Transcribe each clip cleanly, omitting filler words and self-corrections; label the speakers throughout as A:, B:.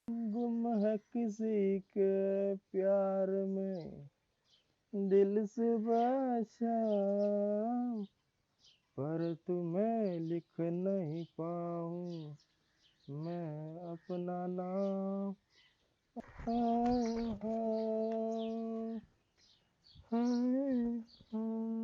A: गुम है किसी के प्यार में दिल से बादशाह, पर तुम्हें लिख नहीं पाऊं मैं अपना नाम। हाँ, हाँ, हाँ, हाँ।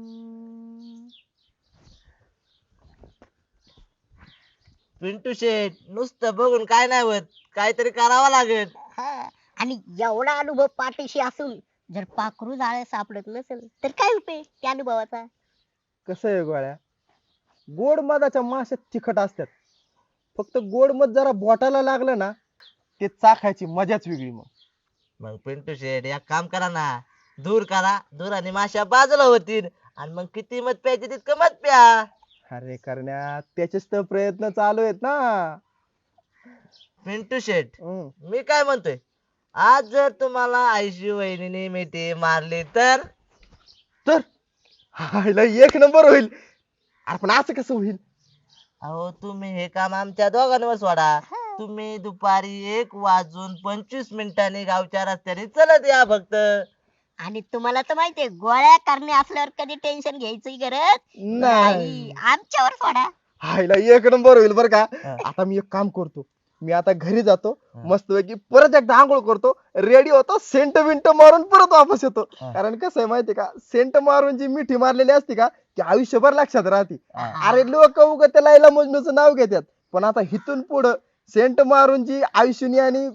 B: पिंटू शेट नुसतं बघून काय नाही होत, काहीतरी करावं लागेल.
C: हा. आणि एवढा अनुभव पाठीशी असून जर पाखरू जाळ्या सापडत नसेल तर काय उपयोग त्या अनुभवाचा.
A: कसं आहे गोळ्या, गोड मधाच्या माश्या तिखट असतात. फक्त गोड मध जरा बोटाला लागलं ना, ते चाखायची मजाच वेगळी मग.
B: मग पिंटू शेट एक काम करा ना, दूर करा, दूर आणि माश्या बाजूला होतील आणि मग किती मत प्यायचे तितकं मत प्या.
A: अरे करण्या, त्याचेच तर प्रयत्न चालू आहेत ना.
B: पिंटू शेट
A: हम्म.
B: मी काय म्हणतोय, आज जर तुम्हाला आयशी वहिनीने मिठी मारली तर?
A: तर हायला एक नंबर होईल. अरे पण असं कसं होईल?
B: अहो तुम्ही हे काम आमच्या दोघांवर सोडा. तुम्ही दुपारी 1:25 गावच्या रस्त्याने चलत या फक्त.
C: आणि तुम्हाला तर माहितीये गोळ्या करणे असल्यावर कधी टेन्शन घ्यायची गरज नाही.
A: नाही.
C: आमच्यावर सोडा.
A: हायला एक नंबर होईल बर का.
B: हा.
A: आता मी एक काम करतो, मी आता घरी जातो,
B: हा.
A: मस्तपैकी परत एकदा आंघोळ करतो, रेडी होतो, सेंट बिंट मारून परत वापस येतो.
B: हा.
A: कारण कसं आहे माहितीये का, सेंट मारून जी मिठी मारलेली असते का, ती आयुष्यभर लक्षात राहते.
B: हा.
A: अरे लोक उगा त्या लायला मजनूचं नाव घेतात, पण आता इथून पुढं सेंट मारून जी आयुष्यनी आणि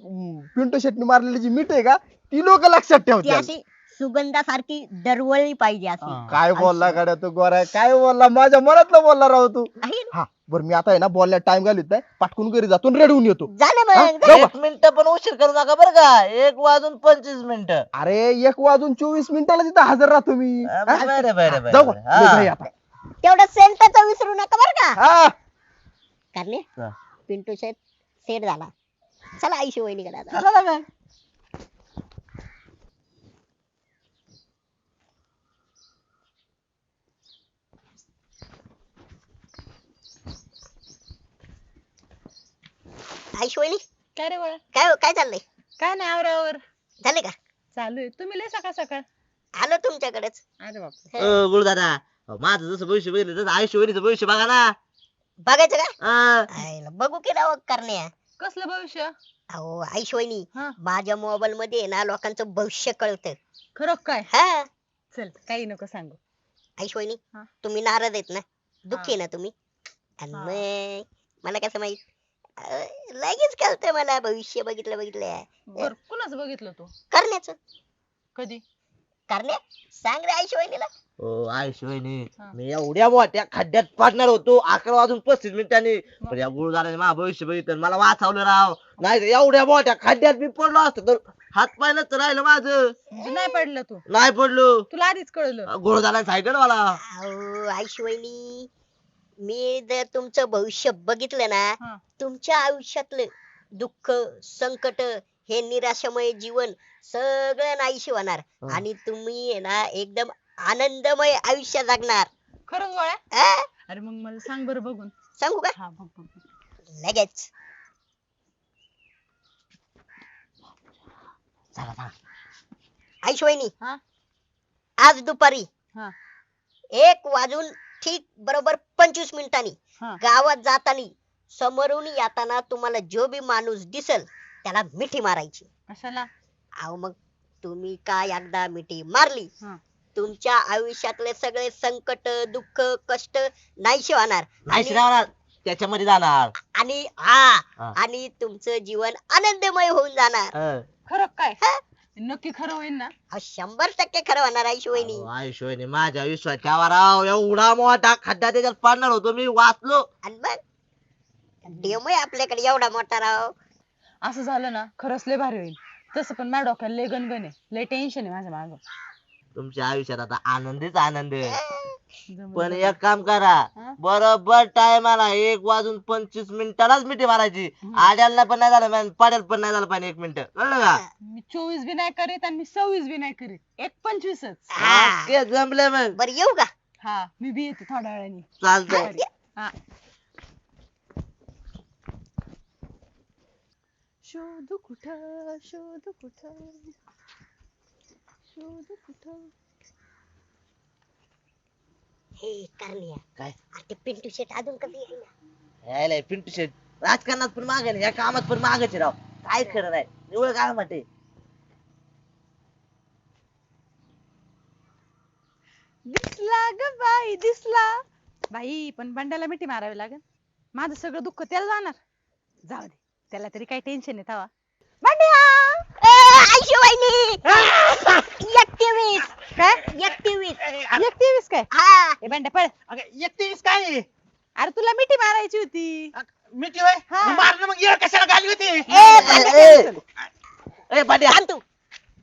A: पिंटू शेटनी मारलेली जी मिठ आहे का, ती लोक लक्षात
C: ती
A: ठेवतात.
C: अशी सुगंधासारखी दरवळली पाहिजे अशी.
B: हा.
A: काय बोलला गाड्या तू गोरा, काय बोलला, माझ्या मनातलं बोलला राव तू.
C: आहे ना?
A: हा बरं, मी आता आहे ना बोलण्यात टाइम घालत नाही, पाठकून घरी जातो रेडी होऊन येतो.
C: झालं
A: हा?
C: मग.
A: जाऊ का?
B: 1 मिनिट पण उशीर करू नका बरं का. 1:25.
A: अरे 1:24 तिथं हजर राहतो मी. हा?
B: बरं बरं
A: जाऊ का?
B: बरं.
A: निघा आता.
C: तेवढं सेंटरचं विसरू नका बरं का.
A: हा.
C: करणे
B: हा.
C: पिंटू शेट सेट झाला. चला आईशी वहिनीकडे आता.
B: चला ना.
C: आईशी वहिनी
D: काय रे बाळा?
C: काय चाललंय?
D: काय नाही आवरावर
C: झाले का?
D: चालू आहे. तुम्ही लय सकाळ सकाळ.
C: आलो तुमच्याकडेच.
D: अरे बाप.
B: गुरुदादा, माझं जसं भविष्य बघितलं तसं आयुष्य वहिनीचं भविष्य बघा ना.
C: बघायचं का?
B: अं,
C: आईला बघू की राव करणे.
D: कसलं भविष्य?
C: अहो आईशी वहिनी,
D: हा.
C: माझ्या मोबाईल मध्ये आहे ना लोकांचं भविष्य कळतं.
D: खरं काय?
C: हा.
D: चल काही नको सांगू.
C: आईशी वहिनी,
D: हा.
C: तुम्ही नाराज आहेत ना, दुःखी आहे
D: हा.
C: ना तुम्ही? आणि
D: हा.
C: मग मला कसं माहित, लगेच कळतं मला भविष्य बघितलं
D: बर कुणाच बघितलं तू?
C: करण्याचं.
D: कधी?
C: करण्या सांग रे आईशी वहिनीला.
B: ओ आयुष्य वहिनी,
D: हा.
B: मी एवढ्या मोठ्या खड्ड्यात पडणार होतो 11:35 पण या गुरुदाराने माझं भविष्य बघितलं आणि मला वाचवलं राव. नाही तर एवढ्या मोठ्या खड्ड्यात मी पडलो असतो तर हात पायनच राहिलं माझं.
D: म्हणजे नाही पडलं तू?
B: नाही पडलो.
D: तुला आधीच कळलं?
B: गुरुदाराने सांगितलं मला.
C: अहो आईशी वहिनी, मी जर तुमचं भविष्य बघितलं ना,
D: हा.
C: तुमच्या आयुष्यातलं दुःख, संकट, हे निराशामय जीवन सगळं नाहीशी होणार
B: हा.
C: आणि तुम्ही आहे ना एकदम आनंदमय आयुष्य जगणार.
D: खरंच गोळ्या?
C: आ?
D: अरे मग मला सांग बरं बघून.
C: सांगू का?
D: हा बघ बघ बघ.
C: लगेच.
B: चला चला.
C: आईशी वहिनी,
D: हा.
C: आज दुपारी
D: हा.
C: 1 वाजून ठीक बरोबर 25 मिनिटांनी
D: हा.
C: गावात जातानी समोरून येताना तुम्हाला जो बी माणूस दिसल त्याला मिठी मारायची.
D: कशाला?
C: अहो मग तुम्ही काय एकदा मिठी मारली,
D: हा.
C: तुमच्या आयुष्यातले सगळे संकट, दुःख, कष्ट नाहीसे होणार
B: नाही
C: आणि
B: राहणार, त्याच्यामध्ये जाणार.
C: आणि
B: हा.
C: आणि तुमचं जीवन आनंदमय होऊन जाणार.
B: अं.
D: खरं काय?
C: हा.
D: नक्की खरं होईल ना?
C: 100% खरं होणार आईशी वहिनी.
B: अहो, आयुष्य वहिनी माझ्या विश्वास ठेवा राव. एवढा मोठा खड्डा त्याच्यात पडणार होतो मी, वाचलो.
C: आणि मग डेमो आहे आपल्याकडे एवढा मोठा राव.
D: असं झालं ना खरंच लय भारी होईल. तसं पण माझ्या डोक्याला लय गणगण आहे, लय टेन्शन आहे माझ्या मागं.
B: तुमच्या आयुष्यात आता आनंदीच आनंद आहे.
D: जमलं
B: पण
D: जमलं.
B: एक काम करा,
D: हा?
B: बरोबर टायमाला 1:25 लाच मिठी मारायची. आड्याला पण नाही झालं पाहिजे, पाड्याला पण नाही झालं पाहिजे 1 मिनिट, कळलं का?
D: मी 24 बी नाही करीत आणि मी 26 बी नाही करीत, एक 25च.
C: हा.
B: ओके, जमलं मग.
C: बरं येऊ का?
D: हा मी बी येते थोड्या वेळाने.
B: चालतंय.
D: भारी. हा. शोध कुठं शोध कुठं शोध कुठं.
C: हे करण्या
B: काय?
C: ते पिंटू शेट अजून कधी येईना.
B: यायला पिंटू शेट राजकारणात पण मागे नाही, या कामात पण मागच राव. काय खरं नाही निवळ काय म्हणते.
D: दिसला ग बाई दिसला. बाई पण बंड्याला मिठी मारावी लागेल. माझं सगळं दुःख त्याला जाणार. जाऊ दे त्याला तरी काही टेन्शन नाही तवा. बंड्या
C: आयशू वहिनी 21
D: काय
C: 21
D: एकटीवीस काय
C: हा
D: ए बंड्या पळ.
E: 31 काय आहे?
D: अरे तुला मिठी मारायची होती.
E: मिठी होय
D: हा.
E: मग मारणं मग येळ कशाला घाली होती?
B: ए पाट्या
C: थांब तू.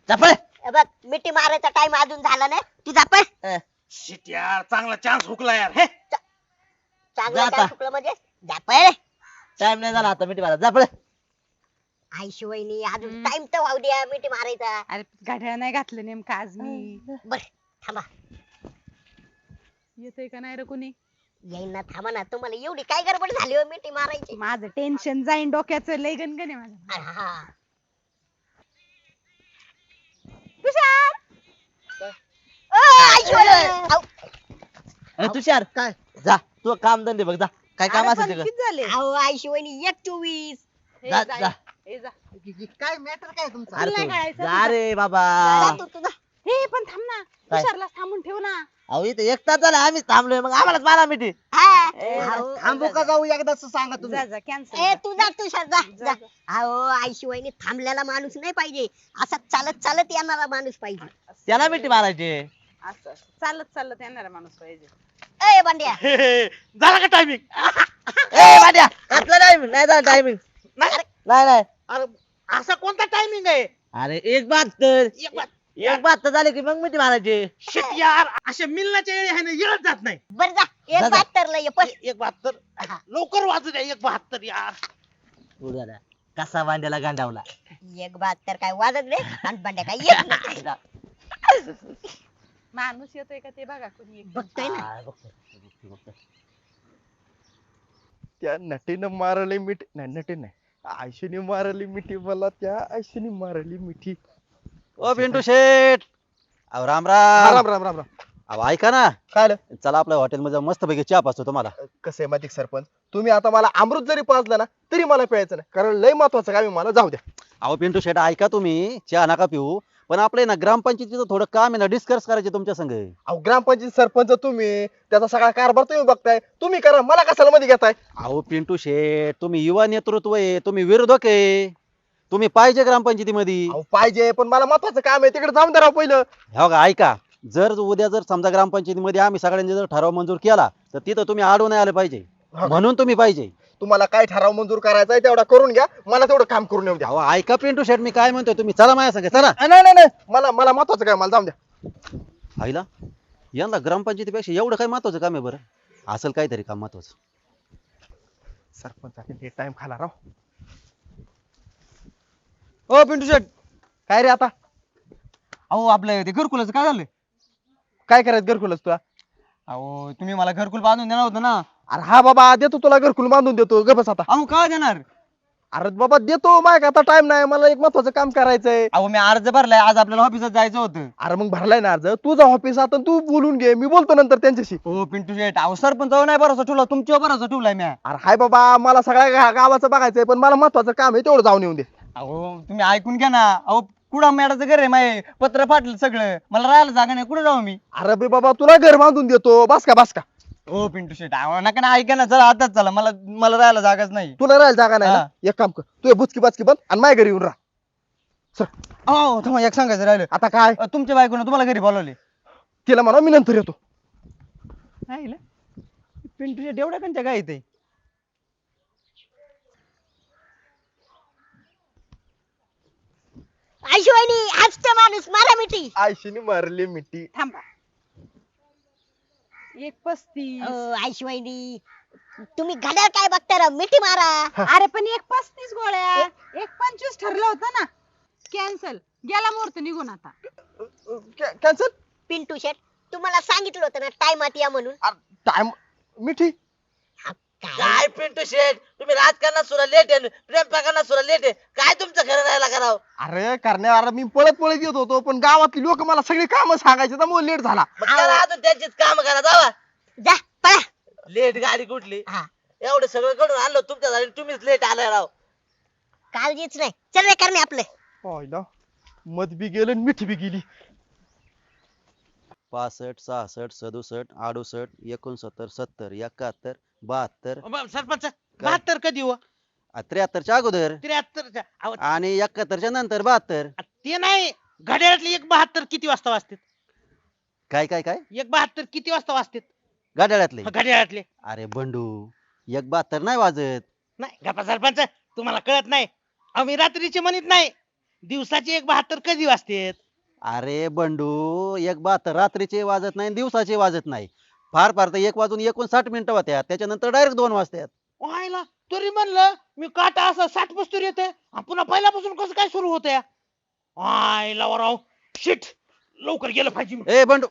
B: चपळ.
C: हे बघ मिठी मारायचा टाइम अजून झाला नाही. तू जा पण.
E: शिट यार चांगला चान्स हुकला यार. हे
C: चांगलं
B: जा आता.
C: काय चुकलं म्हणजे जा पण.
B: टाइम नाही झाला आता मिठी मारा चपळ.
C: आयशू वहिनी अजून टाइम तर वाहू द्या मिठी मारायचा.
D: अरे घड्याळ नाही घातलं नेमकं आज मी.
C: बर थांबा.
D: येतंय का नाही रे कोणी.
C: येईन ना थांबा ना. तुम्हाला एवढी काय गडबड झाली हो मिठी मारायची.
D: माझं टेन्शन जाईन डोक्याचं लय गणगण आहे माझं.
C: हा.
D: तुषार
C: आयशू वहिनी. आऊ.
B: ए तुषार
A: काय?
B: जा तू काम धंदे बघ जा. काय काम
D: अरे
B: असेल
D: पण
B: ते कर.
D: किती झाले.
C: अहो आयशू वहिनी 21.
D: हे
B: जा,
D: जा,
B: जा.
D: हे जा.
A: काय मॅटर काय तुमचं?
B: अरे
D: तुला
B: तू
D: कळायचं
B: जा
D: तुझं.
B: रे बाबा.
C: जा तू तुझा.
D: हे पण थांब ना.
B: काय?
D: तुषारला थांबून ठेव ना.
B: अहो इथे एक तास झाला आम्हीच थांबलोय मग आम्हालाच मारा मिठी.
C: हा.
B: ए,
C: अहो,
A: थांबू का जाऊ एकदाच सांगा तुम्ही.
D: जा जा कॅन्सल.
C: ए तू जा तुषार जा
D: जा,
C: जा.
D: जा.
C: अहो आयशू वहिनी थांबलेला माणूस नाही पाहिजे. असा चालत चालत येणारा माणूस पाहिजे.
B: त्याला मिठी मारायची.
D: असं चालत चालत येणारा माणूस पाहिजे.
C: ए बंड्या
E: हे, हे. झाला का टायमिंग?
B: ए पाट्या आपला टायमिंग नाही झाला टायमिंग.
E: नाही
B: नाही नाही.
E: अरे असा कोणता टायमिंग आहे?
B: अरे एक 72.
E: एक बात-
B: एक 72 झाले की मग मिठी मारायची.
E: शिट यार अशा मिलनाच्या वेळी आहे ना येळच जात नाही.
C: बर जा.
B: जा,
C: एक
B: जा.
C: 72 ला ये पण.
E: 172 लवकर वाजू द्या 172 यार.
B: पुढे झाला. कसा वांड्याला गांडावला.
C: एक 72 काय वाजत रे आणि बंड्या काय येत नाही.
D: माणूस येतोय का ते बघा कोणी एक.
C: बघतोय ना.
B: हा, बघतो.
A: त्या नटीनं मारली मिठी नाही नटी नाही आयशूने मारली मिठी मला त्या आयशूने मारली मिठी.
F: ओ पिंटू शेठ अहो राम
A: हा,
F: राम
A: राम राम राम राम.
F: अहो ऐका ना
A: काय आलं?
F: चला आपल्या हॉटेलमध्ये मस्त पैकी चहा पाचतो तुम्हाला.
A: कसं आहे माहिती का सरपंच तुम्ही आता मला अमृत जरी पाजलं ना तरी मला प्यायचं नाही कारण लय महत्वाचं काम आहे मला. जाऊ द्या.
F: अहो पिंटू शेठ ऐका तुम्ही चहा नका पिऊ पण आपले ना ग्रामपंचायतीचं थोडं काम आहे ना डिस्कस करायचे तुमच्या संग.
A: अहो ग्रामपंचायत सरपंच तुम्ही त्याचा सगळा कारभार तुम्ही बघताय. तुम्ही करा मला कशाला मध्ये घेताय.
F: अहो पिंटू शेठ तुम्ही युवा नेतृत्व आहे तुम्ही विरोधक आहे तुम्ही पाहिजे ग्रामपंचायतीमध्ये.
A: अहो पाहिजे पण मला महत्वाचं काम आहे तिकडे जाऊन द्या राव पहिलं.
F: हो का ऐका जर उद्या जर समजा ग्रामपंचायतीमध्ये आम्ही सगळ्यांनी जर ठराव मंजूर केला तर तिथं तुम्ही आडून नाही आले पाहिजे
A: हा.
F: म्हणून तुम्ही पाहिजे.
A: तुम्हाला काय ठराव मंजूर करायचा आहे तेवढा करून घ्या मला तेवढं काम करून येऊ द्या.
F: अहो ऐका पिंटू शेठ मी काय म्हणतोय तुम्ही चला माझ्या संग चला.
A: नाही नाही नाही मला मला महत्वाचं काय मला जाऊन द्या.
F: आईला यंदा ग्रामपंचायतीपेक्षा एवढं काय महत्वाचं काम आहे बरं असेल काहीतरी काम महत्वाचं.
A: सरपंच टाइम खाला राव.
G: ओ पिंटू शेट
A: काय रे आता
G: अहो आपलं ते घरकुलाचं काय झालं.
A: काय करायचं घरकुलच तुला.
G: अहो तुम्ही मला घरकुल बांधून देणार होतं ना.
A: अरे हा बाबा देतो तुला घरकुल बांधून देतो गपस आता.
G: अहो काय देणार.
A: अरे बाबा देतो माझ्या आता टाइम नाही मला एक महत्वाचं काम करायचंय.
G: अहो मी अर्ज भरलाय आज आपल्याला ऑफिसात जायचं होतं.
A: अरे मग भरलाय ना अर्ज तुझा ऑफिस आता तू बोलून घे मी बोलतो नंतर त्यांच्याशी.
G: ओ पिंटू शेट अहो सरपंचावर नाही भरोसा ठेवला तुमच्यावर भरोसा ठेवलाय मी.
A: अरे हाय बाबा मला सगळ्या गावाचं बघायचंय पण मला महत्वाचं काम आहे तेवढं जाऊन येऊन दे.
G: अहो तुम्ही ऐकून घ्या ना. अहो कुडा मॅडाचं घर आहे माय पत्र फाटलं सगळं मला राहायला जागा नाही कुठे जाऊ मी.
A: अरे बे बाबा तुला घर बांधून देतो बस का.
G: ओ पिंटू शेट अहो नका ना ऐका ना चला आताच चला मला मला राहायला जागाच नाही.
A: तुला राहायला जागा नाही ना
G: हा.
A: एक काम कर तू बुचकी बाचकी बंद आणि माझ्या घरी येऊन राहा.
G: अहो थांबा एक सांगायचं राहिलं.
A: आता काय
G: तुमच्या बायकोनं तुम्हाला घरी बोलवले.
A: तिला म्हणा मी नंतर येतो.
G: पिंटू शेट एवढ्या कंच्या काय येते.
C: आयशू वहिनी आजचा माणूस मारा मिठी.
A: आयशीने मारली मिठी.
D: थांबा. 1:35.
C: आयशू वहिनी तुम्ही घड्याळ काय बघता राव मिठी मारा.
D: अरे पण 1:35 गोळ्या 1:25 ठरलं होतं ना. कॅन्सल गेला मुहूर्त निघून आता.
A: कॅन्सल.
C: पिंटू शेट तुम्हाला सांगितलं होतं ना टाइमात या म्हणून.
A: टाइम मिठी.
B: काय पिंटू शेठ तुम्ही राजकारणात सुद्धा लेट आहे प्रेम प्रकरणात सुद्धा लेट आहे काय तुमचं खरं राहायला करावं
A: अरे करण्या अरे मी पळत पळत येत होतो पण गावातली लोक मला सगळी कामं सांगायचे त्यामुळे लेट झाला.
B: मग त्याला अजून त्यांचीच काम करा जावा
C: जा पळा.
B: लेट गाडी कुठली
C: हा
B: एवढं सगळं कडून आणलं तुमच्यासाठी तुम्हीच लेट आलाय राव
C: काळजीच नाही. चल रे करणे आपलं.
A: पाहिलं मध बी गेलं आणि मिठी बी गेली.
F: 65 66 67 68 69 70 71 72
E: सरपंच 72 कधी हो
F: 73 च्या अगोदर
E: 73
F: आणि 71 च्या नंतर 72.
E: ते नाही घड्याळातले एक 72 किती वाजता वाजतात
F: काय काय काय
E: एक 72 किती वाजता वाजतात
F: गाड्याळ्यातले
E: घड्याळातले
F: अरे बंडू 72 नाही वाजत.
E: नाही गप्पा सरपंच तुम्हाला कळत नाही आम्ही रात्रीचे म्हणत नाही दिवसाचे एक 72 कधी वाजतात
F: अरे बंडू 72 रात्रीचे वाजत नाही दिवसाचे वाजत नाही. फार फार तर 1 वाजून 59 मिनिटं होत्या त्याच्यानंतर डायरेक्ट 2 वाजतात.
E: व्हायला तरी म्हणलं मी काटा असं 60 पस्तूर येते पुन्हा पहिल्यापासून कसं काय सुरू होतंय आयला राव शिट लवकर गेलं पाहिजे
F: ए बंडू